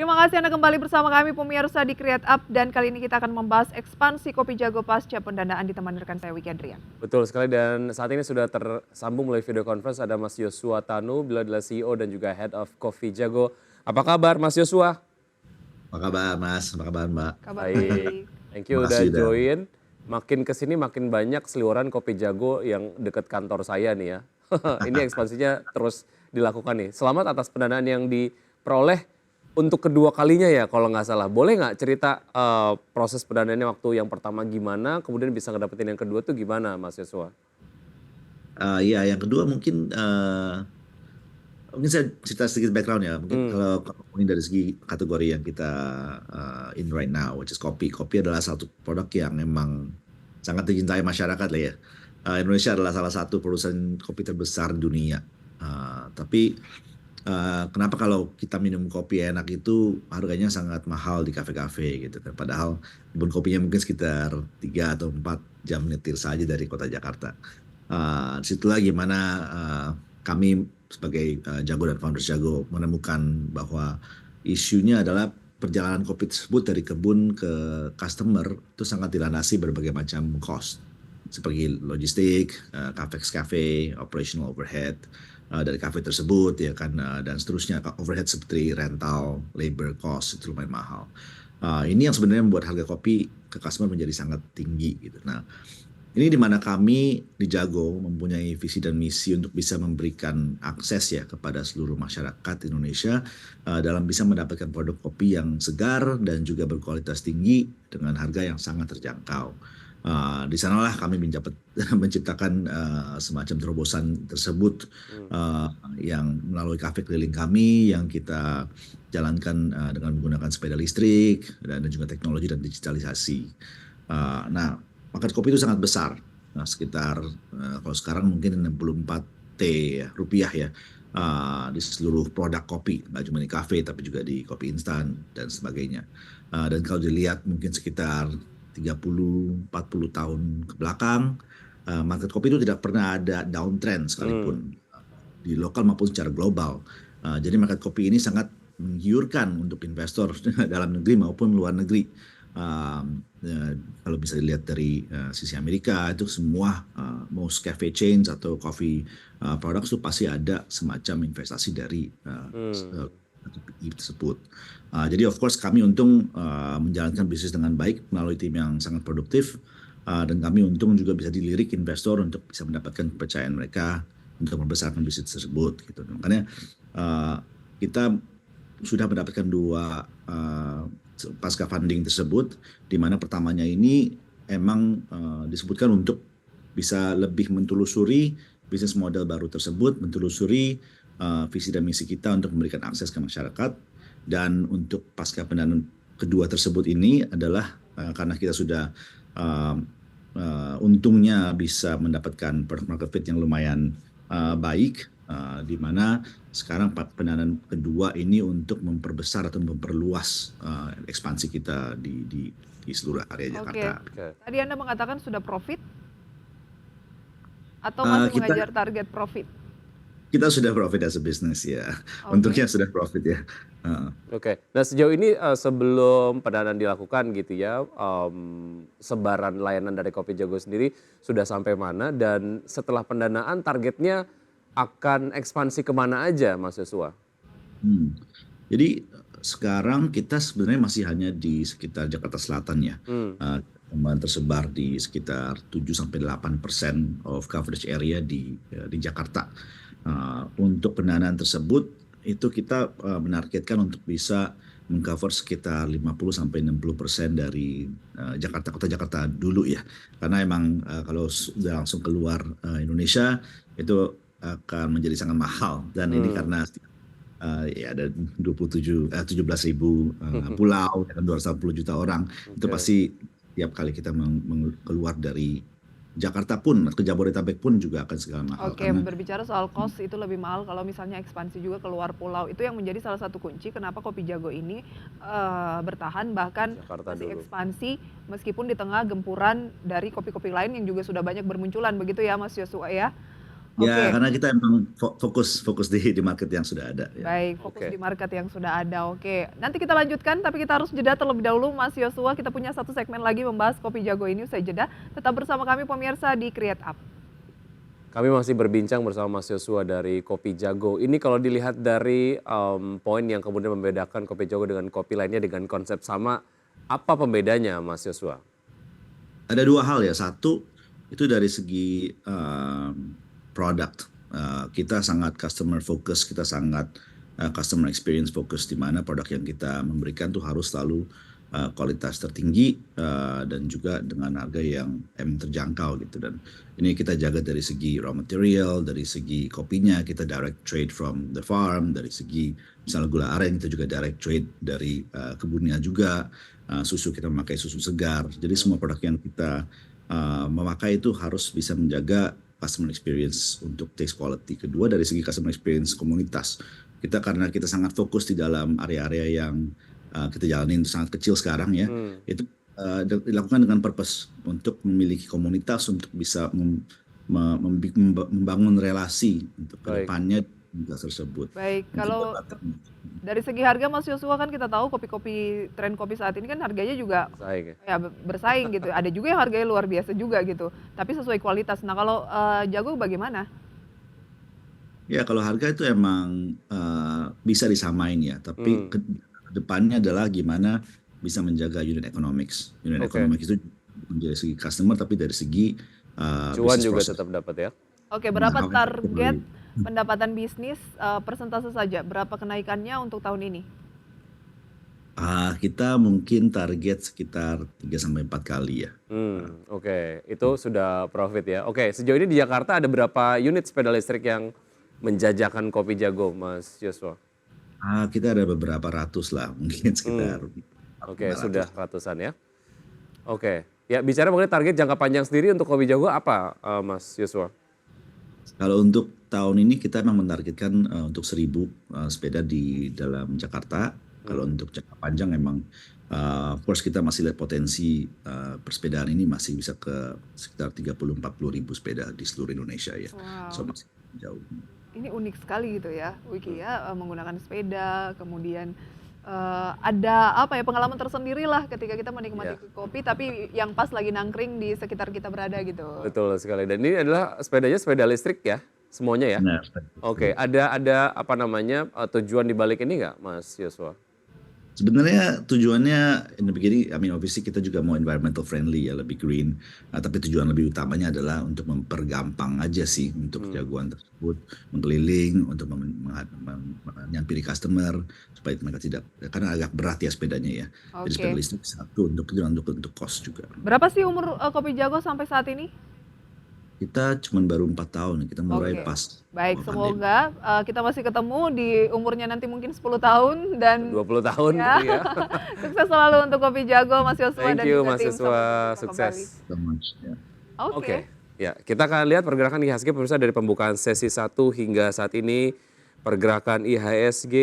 Terima kasih Anda kembali bersama kami pemirsa di Create Up dan kali ini kita akan membahas ekspansi Kopi Jago pasca pendanaan ditemani rekan saya Wiki Adrian. Betul sekali dan saat ini sudah tersambung melalui video conference ada Mas Yosua Tanu, beliau adalah CEO dan juga Head of Kopi Jago. Apa kabar Mas Yosua? Apa kabar Mas? Apa kabar Mbak? Kabar Baik, baik. thank you udah join. Makin kesini makin banyak seliweran Kopi Jago yang dekat kantor saya nih ya. Ini ekspansinya terus dilakukan nih. Selamat atas pendanaan yang diperoleh untuk kedua kalinya ya kalau nggak salah. Boleh nggak cerita proses pendanaannya waktu yang pertama gimana, kemudian bisa ngedapetin yang kedua tuh gimana Mas Yosua? Iya, yang kedua mungkin saya cerita sedikit background ya. Mungkin kalau ngomongin dari segi kategori yang kita in right now, which is kopi. Kopi adalah satu produk yang memang sangat dicintai masyarakat lah ya. Indonesia adalah salah satu perusahaan kopi terbesar di dunia. Tapi kenapa kalau kita minum kopi enak itu harganya sangat mahal di kafe-kafe gitu kan. Padahal kebun kopinya mungkin sekitar 3 atau 4 jam nyetir saja dari kota Jakarta. Disitulah gimana kami sebagai Jago dan Founders Jago menemukan bahwa isunya adalah perjalanan kopi tersebut dari kebun ke customer itu sangat dilandasi berbagai macam cost. Seperti logistik, cafe, operational overhead dari kafe tersebut ya kan, dan seterusnya overhead seperti rental, labor cost itu lumayan mahal. Ini yang sebenarnya membuat harga kopi ke customer menjadi sangat tinggi gitu. Nah, ini di mana kami di Jago mempunyai visi dan misi untuk bisa memberikan akses ya kepada seluruh masyarakat Indonesia dalam bisa mendapatkan produk kopi yang segar dan juga berkualitas tinggi dengan harga yang sangat terjangkau. Di sanalah kami menciptakan semacam terobosan tersebut yang melalui kafe keliling kami yang kita jalankan dengan menggunakan sepeda listrik dan juga teknologi dan digitalisasi. Nah, market kopi itu sangat besar, sekitar kalau sekarang mungkin 64 T ya, rupiah ya, di seluruh produk kopi, nggak cuma di kafe tapi juga di kopi instan dan sebagainya. Dan kalau dilihat mungkin sekitar 30-40 tahun ke belakang, market kopi itu tidak pernah ada downtrend sekalipun di lokal maupun secara global. Jadi market kopi ini sangat menggiurkan untuk investor dalam negeri maupun luar negeri. Kalau bisa dilihat dari sisi Amerika itu semua most cafe chains atau coffee products itu pasti ada semacam investasi dari tersebut. Jadi of course kami untung menjalankan bisnis dengan baik melalui tim yang sangat produktif dan kami untung juga bisa dilirik investor untuk bisa mendapatkan kepercayaan mereka untuk membesarkan bisnis tersebut gitu. Makanya kita sudah mendapatkan 2 pasca funding tersebut, di mana pertamanya ini emang disebutkan untuk bisa lebih mentelusuri bisnis model baru tersebut, mentelusuri visi dan misi kita untuk memberikan akses ke masyarakat. Dan untuk pasca pendanaan kedua tersebut ini adalah karena kita sudah untungnya bisa mendapatkan product market fit yang lumayan baik, di mana sekarang pendanaan kedua ini untuk memperbesar atau memperluas ekspansi kita di seluruh area Jakarta. Oke. Tadi Anda mengatakan sudah profit atau masih mengejar target profit? Kita sudah profit as a business ya, untungnya sudah profit ya. Oke. Nah sejauh ini sebelum pendanaan dilakukan gitu ya, sebaran layanan dari Kopi Jago sendiri sudah sampai mana dan setelah pendanaan targetnya akan ekspansi kemana aja Mas Yosua? Jadi sekarang kita sebenarnya masih hanya di sekitar Jakarta Selatan ya. Tersebar di sekitar 7-8% of coverage area di Jakarta. Untuk pendanaan tersebut itu kita menargetkan untuk bisa mengcover sekitar 50-60% dari Jakarta, kota Jakarta dulu ya. Karena emang kalau sudah langsung keluar Indonesia itu akan menjadi sangat mahal dan ini karena ya ada 17.000 pulau dan 280 juta orang. Itu pasti tiap kali kita keluar dari Jakarta pun, ke Jabodetabek pun juga akan segala mahal. Oke, berbicara soal cost itu lebih mahal kalau misalnya ekspansi juga keluar pulau. Itu yang menjadi salah satu kunci kenapa Kopi Jago ini bertahan bahkan masih ekspansi meskipun di tengah gempuran dari kopi-kopi lain yang juga sudah banyak bermunculan begitu ya Mas Yosua ya. Oke. Ya, karena kita emang fokus di market yang sudah ada. Ya. Baik, fokus Oke. di market yang sudah ada. Oke, nanti kita lanjutkan, tapi kita harus jeda terlebih dahulu, Mas Yosua. Kita punya satu segmen lagi membahas kopi jago ini usai jeda. Tetap bersama kami pemirsa di Create Up. Kami masih berbincang bersama Mas Yosua dari Kopi Jago. Ini kalau dilihat dari poin yang kemudian membedakan Kopi Jago dengan kopi lainnya dengan konsep sama, apa pembedanya Mas Yosua? Ada dua hal ya. Satu, itu dari segi product. Kita sangat customer focus, kita sangat customer experience focus, di mana produk yang kita memberikan tuh harus selalu kualitas tertinggi dan juga dengan harga yang terjangkau gitu. Dan ini kita jaga dari segi raw material, dari segi kopinya kita direct trade from the farm, dari segi misalnya gula aren kita juga direct trade dari kebunnya juga, susu kita memakai susu segar. Jadi semua produk yang kita memakai itu harus bisa menjaga customer experience untuk taste quality. Kedua, dari segi customer experience komunitas, karena kita sangat fokus di dalam area-area yang kita jalanin sangat kecil sekarang ya, itu dilakukan dengan purpose untuk memiliki komunitas, untuk bisa membangun relasi untuk kedepannya tersebut. Baik, kalau dari segi harga Mas Yosua, kan kita tahu kopi-kopi, tren kopi saat ini kan harganya juga Bersaing ya? ya bersaing gitu. Ada juga yang harganya luar biasa juga gitu, tapi sesuai kualitas. Nah kalau jago bagaimana? Ya kalau harga itu emang bisa disamain ya, tapi depannya adalah gimana bisa menjaga unit economics. Unit economics itu dari segi customer, tapi dari segi cuan juga tetap dapat ya. Oke, berapa target pendapatan bisnis persentase saja? Berapa kenaikannya untuk tahun ini? Kita mungkin target sekitar 3-4 kali ya. Oke, itu sudah profit ya. Oke, sejauh ini di Jakarta ada berapa unit sepeda listrik yang menjajakan Kopi Jago, Mas Yosua? Kita ada beberapa ratus lah, mungkin sekitar. Oke, sudah ratusan ya. Oke, ya bicara mengenai target jangka panjang sendiri untuk Kopi Jago apa, Mas Yosua? Kalau untuk tahun ini kita memang menargetkan untuk 1.000 sepeda di dalam Jakarta. Kalau untuk jangka panjang memang, of course kita masih lihat potensi persepedaan ini masih bisa ke sekitar 30-40 ribu sepeda di seluruh Indonesia ya. Wow. So masih jauh. Ini unik sekali gitu ya, Wiki ya, menggunakan sepeda, kemudian ada apa ya, pengalaman tersendiri lah ketika kita menikmati kopi, tapi yang pas lagi nangkring di sekitar kita berada gitu. Betul sekali. Dan ini adalah sepedanya sepeda listrik ya, semuanya ya. Benar. Oke, ada apa namanya tujuan di balik ini nggak, Mas Yosua? Sebenarnya tujuannya in the beginning, I mean obviously kita juga mau environmental friendly ya, lebih green. Tapi tujuan lebih utamanya adalah untuk mempergampang aja sih untuk jagoan tersebut, mengkeliling, untuk menyampiri customer supaya mereka tidak, karena agak berat ya sepedanya ya. Jadi sepeda listrik satu untuk cost juga. Berapa sih umur Kopi Jago sampai saat ini? Kita cuma baru 4 tahun, kita mulai pas. Baik, semoga kita masih ketemu di umurnya nanti mungkin 10 tahun dan 20 tahun ya. ya. Sukses selalu untuk Kopi Jago, Mas Yosua, dan Thank you, juga Mas tim. Yosua, Sampai sukses. So much, ya. Oke. Ya, kita akan lihat pergerakan IHSG pemirsa dari pembukaan sesi 1 hingga saat ini. Pergerakan IHSG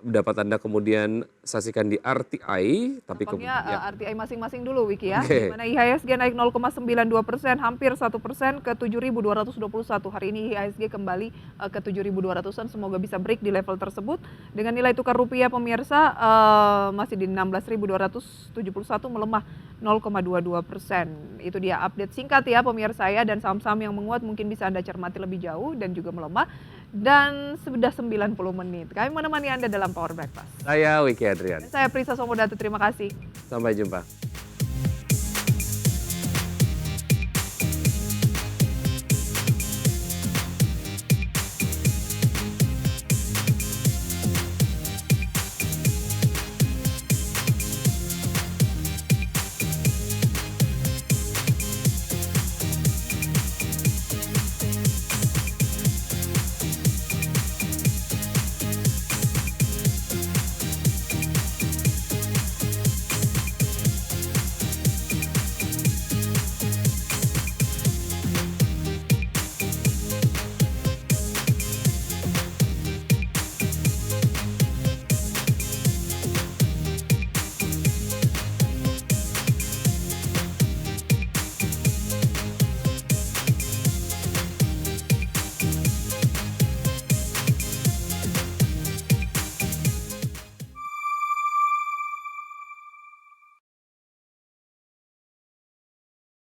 dapat Anda kemudian saksikan di RTI, tapi Tampaknya ya. RTI masing-masing dulu, Wiki ya. Oke. Di mana IHSG naik 0,92%, hampir 1% ke 7.221. Hari ini IHSG kembali ke 7.200-an. Semoga bisa break di level tersebut. Dengan nilai tukar rupiah pemirsa masih di 16.271, melemah 0,22%. Itu dia update singkat ya pemirsa ya, dan saham-saham yang menguat mungkin bisa Anda cermati lebih jauh dan juga melemah. Dan sudah 90 menit. Kami menemani Anda dalam Power Breakfast. Saya Wiki Adrian. Dan saya Prisa Somodatu, terima kasih. Sampai jumpa.